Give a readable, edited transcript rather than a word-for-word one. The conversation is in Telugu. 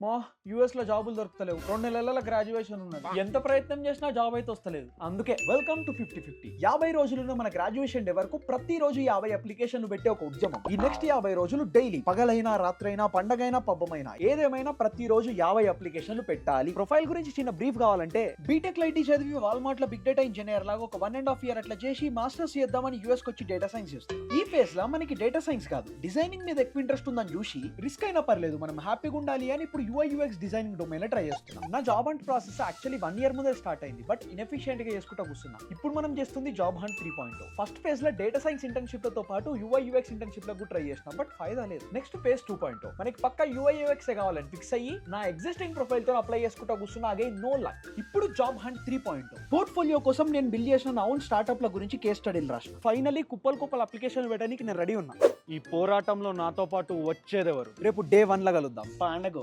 మా యూఎస్ లో జాబులు దొరుకుతలేవు, 2 నెలల గ్రాడ్యుయేషన్ ఉన్నది, ఎంత ప్రయత్నం చేసినా జాబ్ అయితే వస్తలేదు. అందుకే వెల్కమ్ టు 50-50. 50 రోజులున్న మన గ్రాడ్యుయేషన్ డే వరకు ప్రతిరోజు 50 అప్లికేషన్లు పెట్టే ఒక ఉద్యమం. ఈ నెక్స్ట్ 50 రోజులు డైలీ, పగలైనా రాత్రైనా పండగైనా పబ్బమైనా ఏదేమైనా ప్రతిరోజు 50 అప్లికేషన్లు పెట్టాలి. ప్రొఫైల్ గురించి చిన్న బ్రీఫ్ కావాలంటే, బీటెక్ ఐటీ చదివి వాల్మార్ట్ లో బిగ్ డేటా ఇంజనీర్ లాగా ఒక 1.5 year అట్లా చేసి మాస్టర్స్ చేద్దామని యూఎస్ కి వచ్చి డేటా సైన్స్ చేస్తాం. ఈ ఫేజ్ లో మనకి డేటా సైన్స్ కాదు, డిజైనింగ్ మీద ఎక్కువ ఇంట్రెస్ట్ ఉందని చూసి రిస్క్ అయినా పర్లేదు మనం హ్యాపీగా ఉండాలి అని ఇప్పుడు UI UX డిజైనింగ్ డొమైన్ లో ట్రై చేస్తున్నాం. నా job hunt process actually 1 year ముందే స్టార్ట్ అయింది, బట్ ఇన్ఎఫిషియెంట్ గా చేసుకుంటూ కూర్చున్నా. ఇప్పుడు మనం చేస్తుంది జాబ్ హంట్ 3.0. ఫస్ట్ ఫేజ్ లో డేటా సైన్స్ ఇంటర్న్షిప్ లతో పాటు UI UX ఇంటర్న్షిప్ లకు ట్రై చేసినా, బట్ ఫైదా లేదు. Next phase 2.0. మనకి పక్కా UI UX కావాలని ఫిక్స్ అయ్యి నా ఎగ్జిస్టింగ్ ప్రొఫైల్ తో అప్లై చేసుకుంటూ కూర్చున్నా. Again no luck. ఇప్పుడు జాబ్ హంట్ 3.0. పోర్ట్ఫోలియో కోసం నేను బిల్డ్ చేసిన నా ఓన్ స్టార్ట్అప్ ల గురించి కేస్ స్టడీలు రాసిన. ఫైనల్లీ కుప్పలు అప్లికేషన్లు పెట్టడానికి నేను రెడీ ఉన్నా. ఈ పోరాటంలో నాతో పాటు వచ్చేదెవరు? రేపు డే 1 లా కలుద్దాం. పండగ.